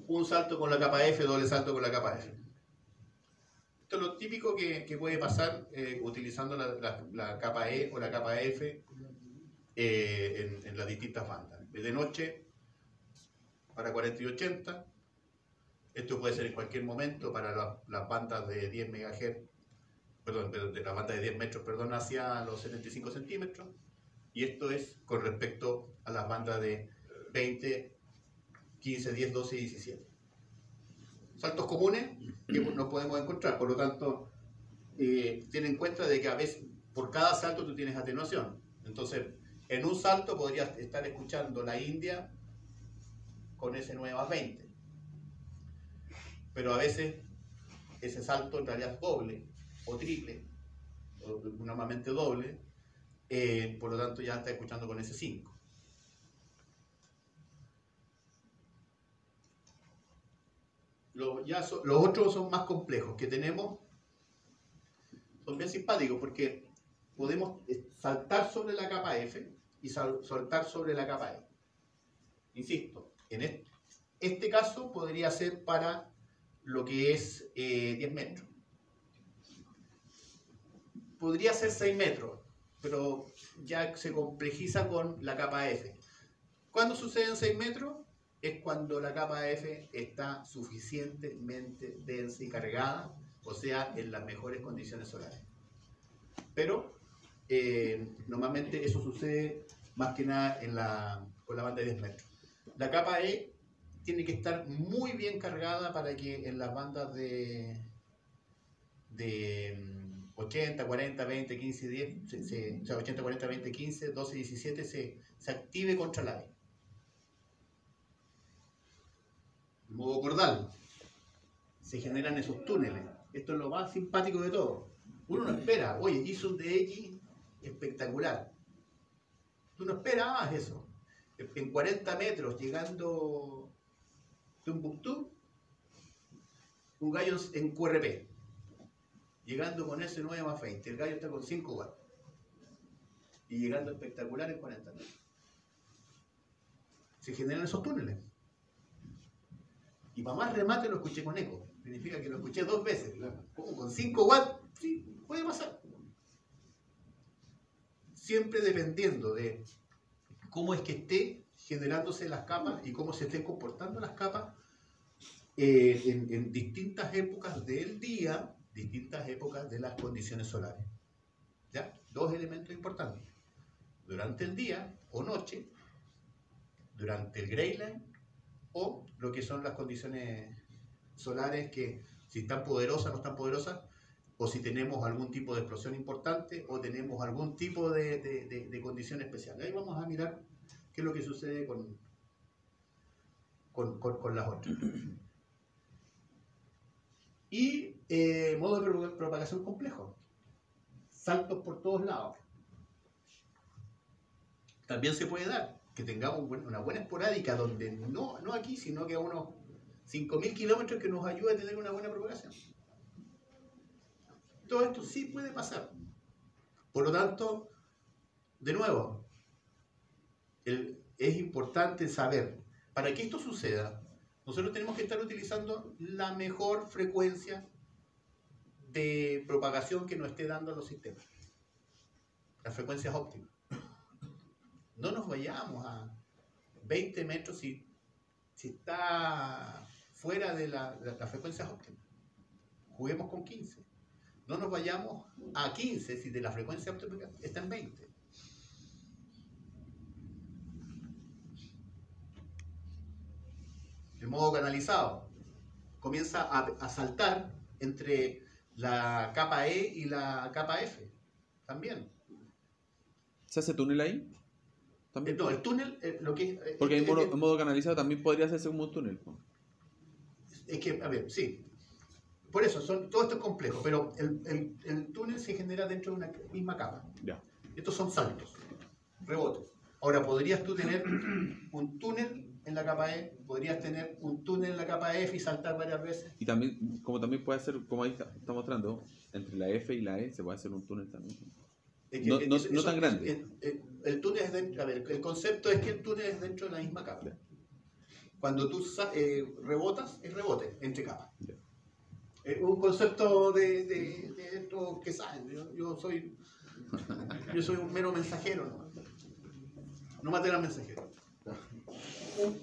un salto con la capa F, doble salto con la capa F. Esto es lo típico que puede pasar utilizando la capa E o la capa F en las distintas bandas. De noche para 40 y 80. Esto puede ser en cualquier momento para las bandas de 10 MHz, perdón, de la banda de 10 metros, perdón, hacia los 75 centímetros. Y esto es con respecto a las bandas de 20, 15, 10, 12 y 17. Saltos comunes que no podemos encontrar, por lo tanto, ten en cuenta de que a veces por cada salto tú tienes atenuación. Entonces, en un salto podrías estar escuchando la India con S9 a 20. Pero a veces ese salto en realidad es doble o triple, o normalmente doble, por lo tanto ya está escuchando con S5. Los otros son más complejos que tenemos, son bien simpáticos porque podemos saltar sobre la capa F y saltar sobre la capa E. Insisto, en este caso podría ser para lo que es 10 metros. Podría ser 6 metros, pero ya se complejiza con la capa F. ¿Cuándo sucede en 6 metros? Es cuando la capa F está suficientemente densa y cargada, o sea, en las mejores condiciones solares. Pero normalmente eso sucede más que nada con la banda de 10 metros. La capa E tiene que estar muy bien cargada para que en las bandas de 80, 40, 20, 15, 10, o sea, 80, 40, 20, 15, 12, 17 se active contra la E. El modo cordal. Se generan esos túneles. Esto es lo más simpático de todo. Uno no espera, oye, hizo un DX espectacular. Tú no esperabas eso. En 40 metros, llegando Tumbuctú, un gallo en QRP, llegando con S9 más 20. El gallo está con 5 watts. Y llegando espectacular en 40 metros. Se generan esos túneles. Y para más remate lo escuché con eco. Significa que lo escuché 2 veces. ¿Cómo? Con 5 watts, sí, puede pasar. Siempre dependiendo de cómo es que esté generándose las capas y cómo se estén comportando las capas en distintas épocas del día, distintas épocas de las condiciones solares. ¿Ya? 2 elementos importantes. Durante el día o noche, durante el gray line, o lo que son las condiciones solares, que si están poderosas o no están poderosas, o si tenemos algún tipo de explosión importante o tenemos algún tipo de condición especial. Ahí vamos a mirar qué es lo que sucede con las otras. Y modo de propagación complejo. Saltos por todos lados. También se puede dar que tengamos una buena esporádica donde no aquí, sino que a unos 5.000 kilómetros, que nos ayude a tener una buena propagación. Todo esto sí puede pasar. Por lo tanto, de nuevo, es importante saber, para que esto suceda, nosotros tenemos que estar utilizando la mejor frecuencia de propagación que nos esté dando a los sistemas. Las frecuencias óptimas. No nos vayamos a 20 metros si está fuera de las frecuencias óptimas. Juguemos con 15. No nos vayamos a 15 si de la frecuencia óptica está en 20. El modo canalizado comienza a saltar entre la capa E y la capa F. También. ¿Se hace túnel ahí? ¿También? No, el túnel, lo que Porque en modo canalizado también podría hacerse como un túnel. es que, a ver, sí. Por eso, todo esto es complejo, pero el túnel se genera dentro de una misma capa. Ya. Estos son saltos, rebotes. Ahora, podrías tú tener un túnel en la capa E, podrías tener un túnel en la capa F y saltar varias veces. Y también, como también puede hacer, como ahí está mostrando, entre la F y la E se puede hacer un túnel también. Es No tan grande. El túnel es dentro, a ver, el concepto es que el túnel es dentro de la misma capa. Ya. Cuando tú rebotas, es rebote entre capas. Ya. Un concepto de esto que saben. Yo soy un mero mensajero, no maté al mensajero.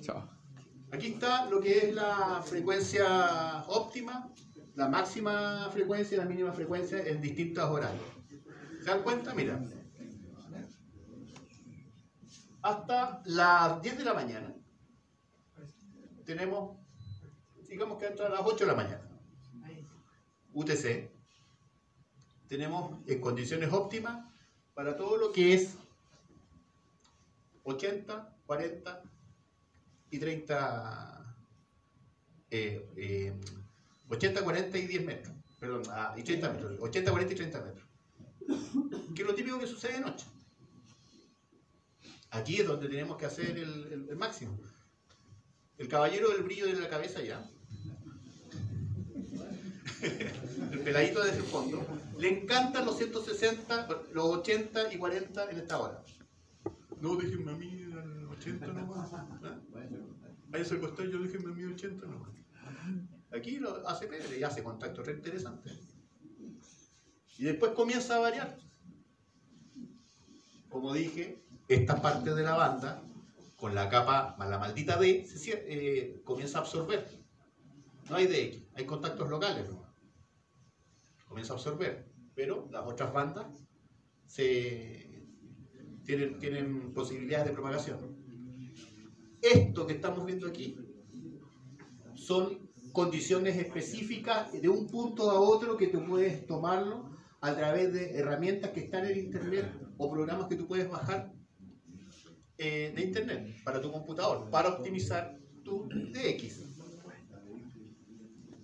Chao. Aquí está lo que es la frecuencia óptima, la máxima frecuencia y la mínima frecuencia en distintos horarios. ¿Se dan cuenta? Mira. Hasta las 10 de la mañana tenemos, digamos que hasta las 8 de la mañana. UTC. Tenemos en condiciones óptimas para todo lo que es 80, 40 y 30, 80, 40 y 10 metros, perdón, y 30 metros, 80, 40 y 30 metros. Que es lo típico que sucede de noche. Aquí es donde tenemos que hacer el máximo. El caballero del brillo de la cabeza ya. El peladito desde el fondo. Le encantan los 160, los 80 y 40 en esta hora. No, déjenme a mí al 80 nomás. Váyanse al costado, yo déjenme a mí 80 nomás. Aquí lo hace Pedro y hace contactos re interesantes. Y después comienza a variar. Como dije, esta parte de la banda, con la capa, la maldita D, comienza a absorber. No hay DX, hay contactos locales nomás. Comienza a absorber, pero las otras bandas tienen posibilidades de propagación. Esto que estamos viendo aquí son condiciones específicas de un punto a otro que tú puedes tomarlo a través de herramientas que están en internet o programas que tú puedes bajar de internet para tu computador para optimizar tu DX.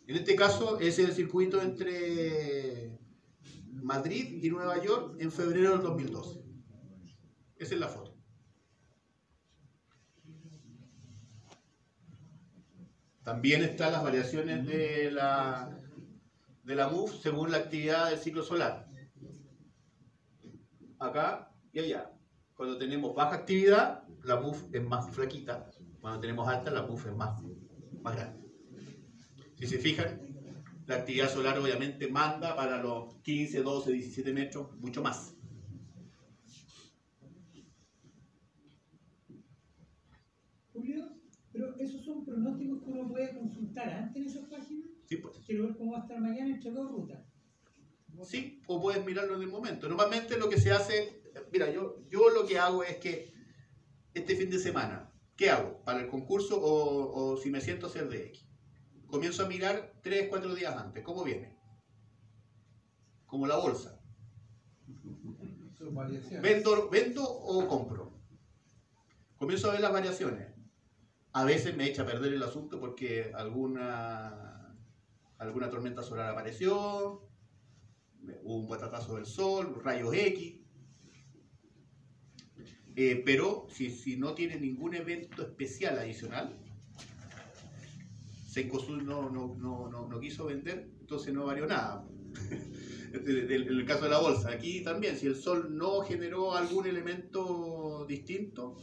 En este caso es el circuito entre Madrid y Nueva York en febrero del 2012. Esa es la foto. También están las variaciones de la MUF según la actividad del ciclo solar. Acá y allá. Cuando tenemos baja actividad, la MUF es más flaquita. Cuando tenemos alta, la MUF es más grande. Si se fijan, la actividad solar obviamente manda para los 15, 12, 17 metros, mucho más. Julio, pero esos son pronósticos que uno puede consultar antes en esas páginas. Sí, pues. Quiero ver cómo va a estar mañana entre dos rutas. Sí, o puedes mirarlo en el momento. Normalmente lo que se hace, mira, yo lo que hago es que este fin de semana, ¿qué hago? Para el concurso o si me siento a hacer DX. Comienzo a mirar 3, 4 días antes, ¿cómo viene? Como la bolsa. ¿Vendo o compro? Comienzo a ver las variaciones. A veces me echa a perder el asunto porque alguna tormenta solar apareció, hubo un guatatazo del sol, rayos X. Pero si no tiene ningún evento especial adicional, Cencosud no quiso vender, entonces no varió nada. En el caso de la bolsa, aquí también, si el sol no generó algún elemento distinto,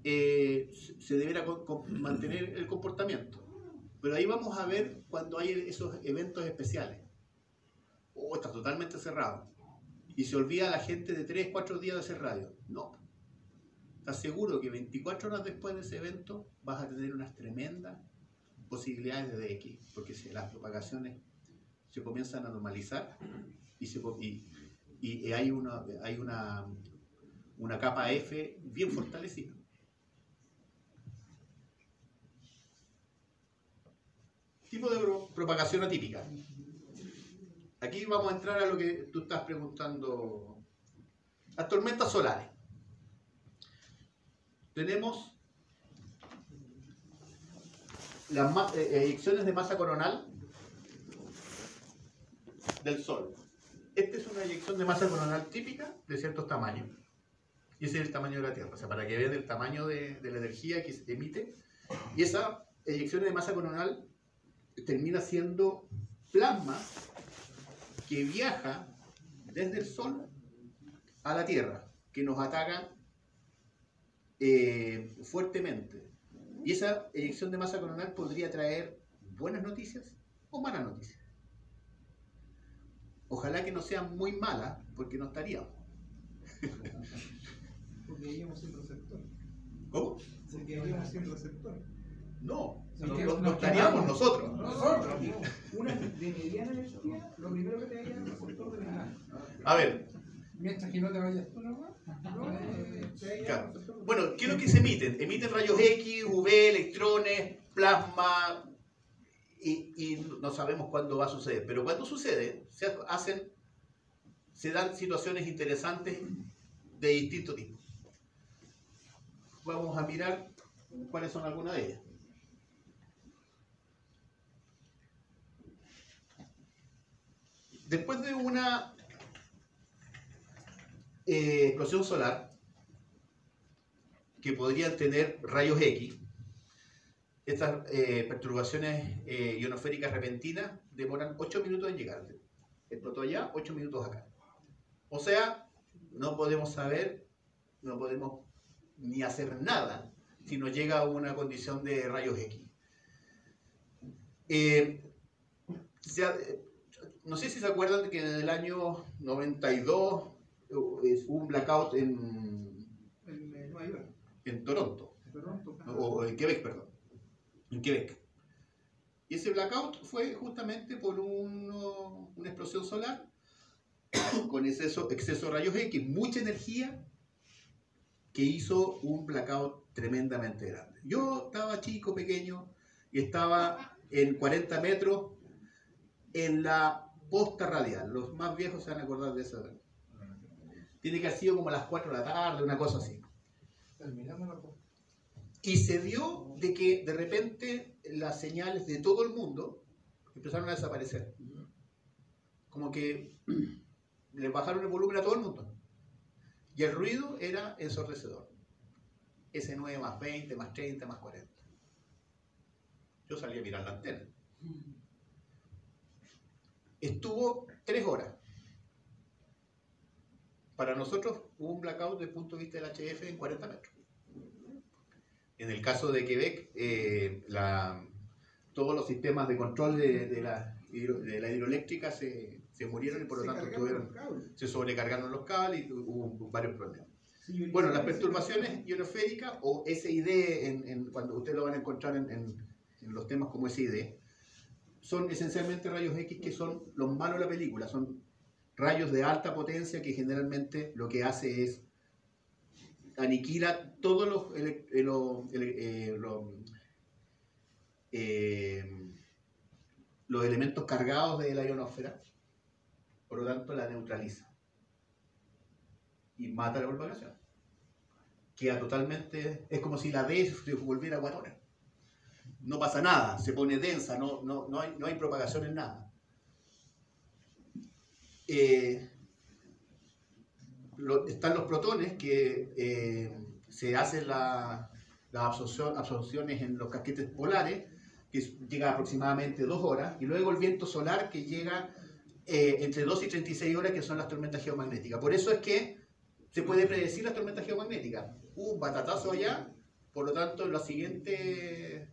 se deberá mantener el comportamiento. Pero ahí vamos a ver cuando hay esos eventos especiales. Está totalmente cerrado. Y se olvida la gente de 3, 4 días de hacer radio. No. ¿Estás seguro que 24 horas después de ese evento vas a tener unas tremendas posibilidades de DX? Porque si las propagaciones se comienzan a normalizar y hay una capa F bien fortalecida. Tipo de propagación atípica. Aquí vamos a entrar a lo que tú estás preguntando. Las tormentas solares. Tenemos las eyecciones de masa coronal del Sol. Esta es una eyección de masa coronal típica de ciertos tamaños. Y ese es el tamaño de la Tierra. O sea, para que vean el tamaño de la energía que se emite. Y esa eyección de masa coronal termina siendo plasma que viaja desde el Sol a la Tierra, que nos ataca fuertemente. Y esa eyección de masa coronal podría traer buenas noticias o malas noticias. Ojalá que no sean muy malas, porque no estaríamos. Porque iríamos sin receptor. ¿Cómo? Porque iríamos sin receptor. No, no estaríamos nosotros. Una de mediana energía, lo primero que te haría es el receptor de la. A ver, Mientras que no te vayas tú, ¿no? claro. Bueno, ¿qué es lo que se emiten? Emiten rayos X, UV, electrones, plasma, y no sabemos cuándo va a suceder. Pero cuando sucede, se dan situaciones interesantes de distinto tipo. Vamos a mirar cuáles son algunas de ellas. Después de una explosión solar, que podrían tener rayos X, estas perturbaciones ionosféricas repentinas demoran 8 minutos en llegar. Explotó allá, 8 minutos acá. O sea, no podemos saber, no podemos ni hacer nada si nos llega a una condición de rayos X. No sé si se acuerdan que en el año 92 hubo un blackout en Nueva York. en Toronto, Toronto, o en Quebec, perdón, en Quebec. Y ese blackout fue justamente por una explosión solar con exceso de rayos X, mucha energía, que hizo un blackout tremendamente grande. Yo estaba chico, pequeño, y estaba en 40 metros en la posta radial. Los más viejos se van a acordar de eso. Tiene que haber sido como a las 4 de la tarde, una cosa así. Y se dio de que de repente las señales de todo el mundo empezaron a desaparecer. Como que le bajaron el volumen a todo el mundo. Y el ruido era ensordecedor. S9 más 20, más 30, más 40. Yo salí a mirar la antena. Estuvo 3 horas. Para nosotros hubo un blackout desde el punto de vista del HF en 40 metros. En el caso de Quebec, todos los sistemas de control de la hidroeléctrica se murieron y por lo tanto se sobrecargaron los cables y hubo varios problemas. Bueno, las perturbaciones ionosféricas o SID, cuando ustedes lo van a encontrar en los temas como SID, son esencialmente rayos X que son los malos de la película, son rayos de alta potencia que generalmente lo que hace es aniquila todos los elementos cargados de la ionosfera, por lo tanto la neutraliza y mata la propagación. Queda totalmente, es como si la D se volviera guatona. No pasa nada, se pone densa, no hay propagación en nada. Están los protones que se hacen las absorciones en los casquetes polares, que llega aproximadamente 2 horas, y luego el viento solar que llega entre 2 y 36 horas, que son las tormentas geomagnéticas. Por eso es que se puede predecir las tormentas geomagnéticas. Un batatazo allá, por lo tanto en las siguientes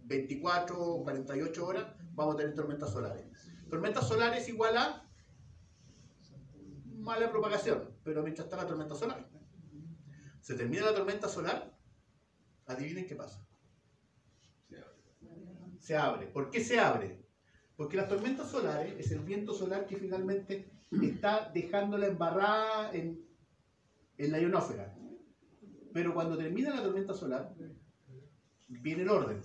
24 o 48 horas vamos a tener tormentas solares. Tormentas solares igual a mala propagación, pero mientras está la tormenta solar. Se termina la tormenta solar, adivinen qué pasa. Se abre. ¿Por qué se abre? Porque las tormentas solares es el viento solar que finalmente está dejando la embarrada en la ionosfera. Pero cuando termina la tormenta solar, viene el orden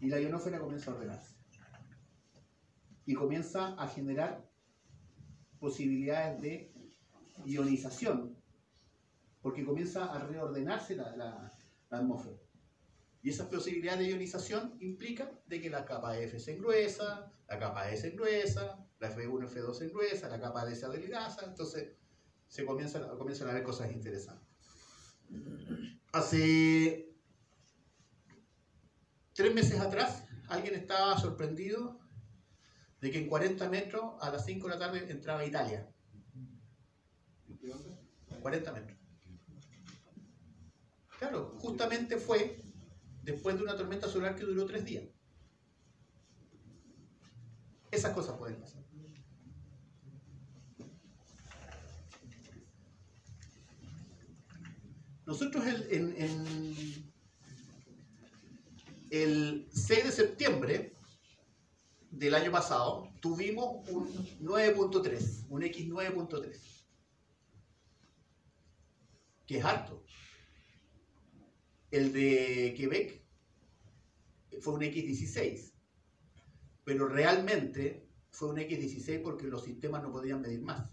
y la ionosfera comienza a ordenarse. Y comienza a generar posibilidades de ionización, porque comienza a reordenarse la atmósfera. Y esas posibilidades de ionización implican de que la capa F se engruesa, la capa E se engruesa, la F1, F2 se engruesa, la capa D se adelgaza, entonces comienzan a ver cosas interesantes. Hace 3 meses atrás, alguien estaba sorprendido de que en 40 metros a las 5 de la tarde entraba Italia. 40 metros. Claro, justamente fue después de una tormenta solar que duró 3 días. Esas cosas pueden pasar. Nosotros el 6 de septiembre del año pasado tuvimos un 9.3, un X 9.3, que es harto. El de Quebec fue un X16, pero realmente fue un X16 porque los sistemas no podían medir más.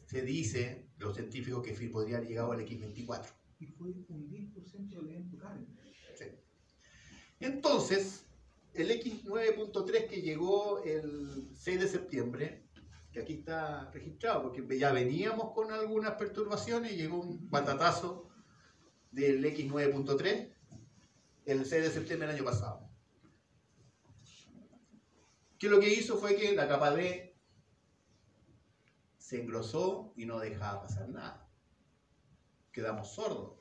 Se dice, los científicos, que podría haber llegado al X24. Y fue un 10% del evento Karen. Sí. Entonces, el X9.3 que llegó el 6 de septiembre, que aquí está registrado, porque ya veníamos con algunas perturbaciones y llegó un batatazo del X9.3 el 6 de septiembre del año pasado. Que lo que hizo fue que la capa D se engrosó y no dejaba pasar nada. Quedamos sordos.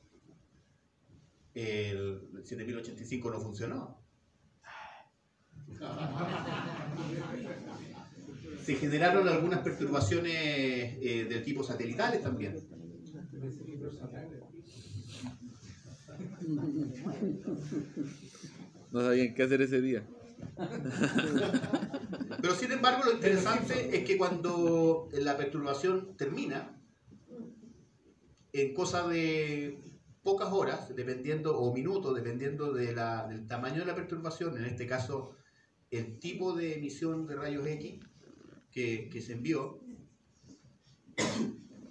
El 7085 no funcionó. Se generaron algunas perturbaciones del tipo satelitales también. No sabían qué hacer ese día. Pero sin embargo lo interesante es que cuando la perturbación termina, en cosa de pocas horas, dependiendo, o minutos, dependiendo del tamaño de la perturbación, en este caso el tipo de emisión de rayos X que se envió,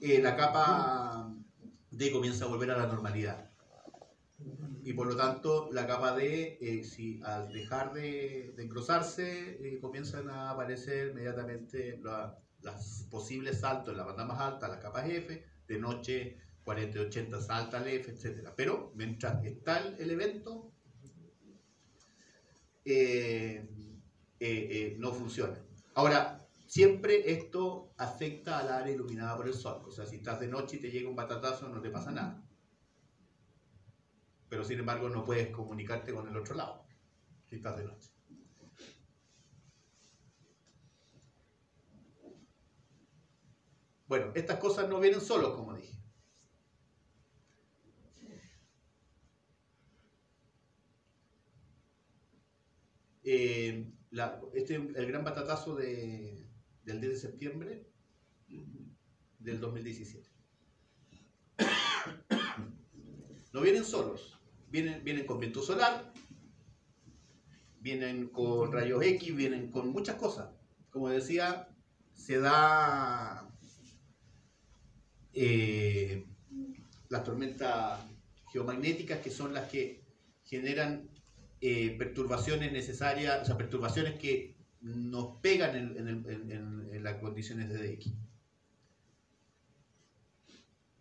la capa D comienza a volver a la normalidad. Y por lo tanto la capa D, si al dejar de engrosarse, comienzan a aparecer inmediatamente las posibles saltos en la banda más alta, las capas F, de noche 40 y 80 salta al F, etc. Pero mientras está el evento, no funciona. Ahora, siempre esto afecta al área iluminada por el sol. O sea, si estás de noche y te llega un batatazo, no te pasa nada. Pero sin embargo no puedes comunicarte con el otro lado, si estás de noche. Bueno, estas cosas no vienen solos, como dije. El gran batatazo del 10 de septiembre del 2017. No vienen solos, vienen con viento solar, vienen con rayos X, vienen con muchas cosas. Como decía, se da las tormentas geomagnéticas, que son las que generan perturbaciones necesarias, o sea, perturbaciones que nos pegan en las condiciones de DX.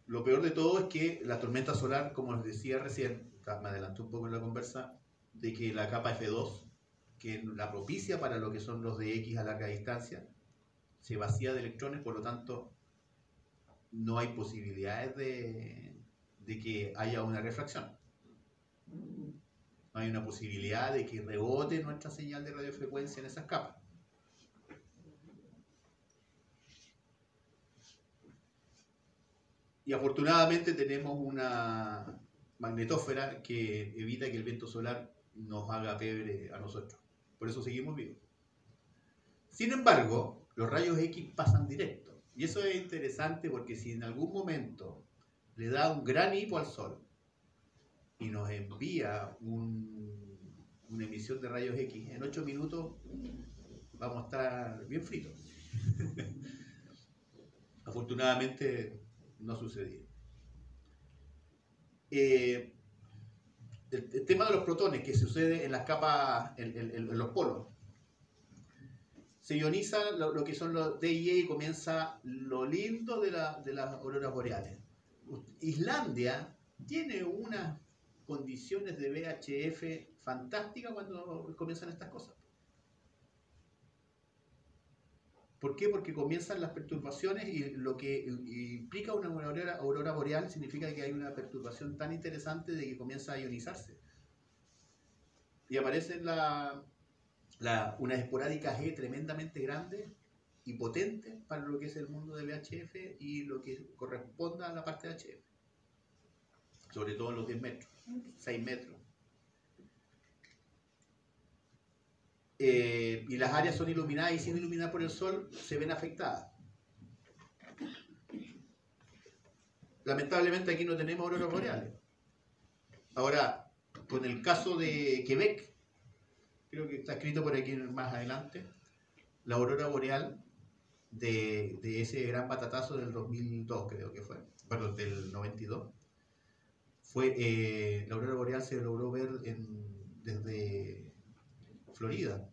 Lo peor de todo es que la tormenta solar, como les decía recién, me adelanté un poco en la conversa, de que la capa F2, que la propicia para lo que son los DX a larga distancia, se vacía de electrones, por lo tanto no hay posibilidades de que haya una refracción. No hay una posibilidad de que rebote nuestra señal de radiofrecuencia en esas capas. Y afortunadamente tenemos una magnetósfera que evita que el viento solar nos haga pebre a nosotros. Por eso seguimos vivos. Sin embargo, los rayos X pasan directo. Y eso es interesante porque si en algún momento le da un gran hipo al Sol y nos envía una emisión de rayos X, en 8 minutos vamos a estar bien fritos. Afortunadamente no sucedió. El tema de los protones que sucede en las capas, en los polos. Se ioniza lo que son los DIE y comienza lo lindo de las auroras boreales. Islandia tiene unas condiciones de VHF fantásticas cuando comienzan estas cosas. ¿Por qué? Porque comienzan las perturbaciones y lo que implica una aurora boreal significa que hay una perturbación tan interesante de que comienza a ionizarse. Y aparecen unas esporádicas G tremendamente grandes y potentes para lo que es el mundo de VHF y lo que corresponda a la parte de HF. Sobre todo en los 10 metros, 6 metros. Y las áreas son iluminadas y sin iluminar por el sol se ven afectadas. Lamentablemente aquí no tenemos auroras boreales. Ahora, con el caso de Quebec, creo que está escrito por aquí más adelante, la aurora boreal de ese gran batatazo del 2002, creo que fue, perdón, del 92, la aurora boreal se logró ver desde Florida.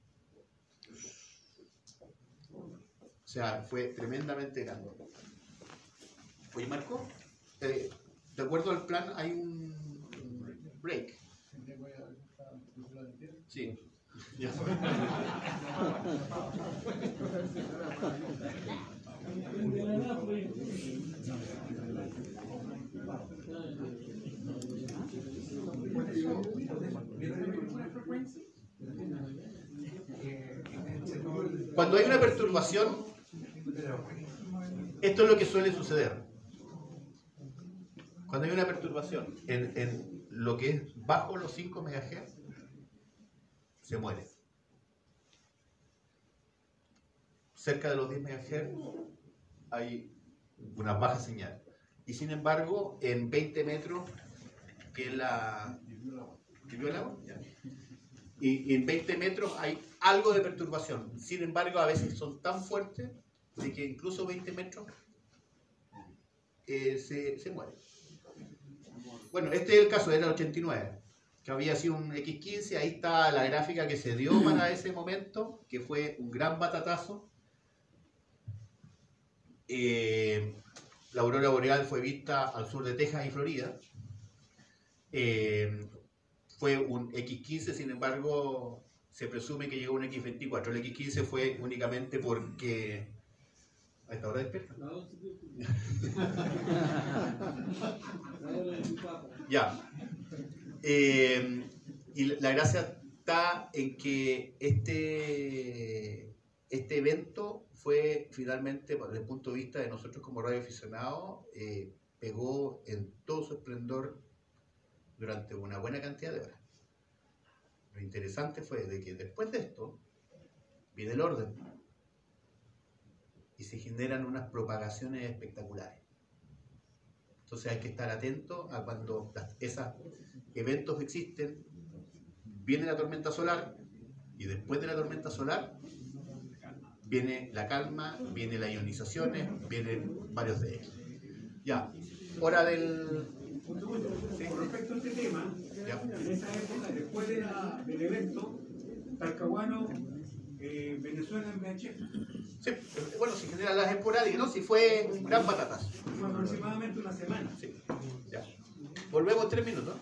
O sea, fue tremendamente grande. Oye, Marco, de acuerdo al plan hay un break. Sí. Ya. Cuando hay una perturbación, esto es lo que suele suceder. Cuando hay una perturbación en lo que es bajo los 5 MHz, se muere. Cerca de los 10 MHz hay una baja señal. Y sin embargo, en 20 metros, que es la... ¿Vivió el agua? Ya. Y en 20 metros hay algo de perturbación. Sin embargo, a veces son tan fuertes de que incluso 20 metros se muere. Bueno, este es el caso, era el 89, que había sido un X15. Ahí está la gráfica que se dio para ese momento, que fue un gran batatazo. La aurora boreal fue vista al sur de Texas y Florida. Fue un X15, sin embargo, se presume que llegó un X24. El X15 fue únicamente porque... ¿A esta hora despierta? Ya. Y la gracia está en que este evento fue finalmente, desde el punto de vista de nosotros como radioaficionados, pegó en todo su esplendor durante una buena cantidad de horas. Lo interesante fue de que después de esto viene el orden y se generan unas propagaciones espectaculares. Entonces hay que estar atento a cuando esos eventos existen. Viene la tormenta solar y después de la tormenta solar viene la calma, viene las ionizaciones, vienen varios de ellos. Ya, hora del... Un segundo. ¿Sí? Con respecto a este tema, Ya. en esa época, después del evento, Talcahuano, Venezuela en VHF. Sí, bueno, se generan las esporádicas, ¿no? Si fue un gran batatazo. Fue aproximadamente una semana. Sí, ya. Volvemos en 3 minutos.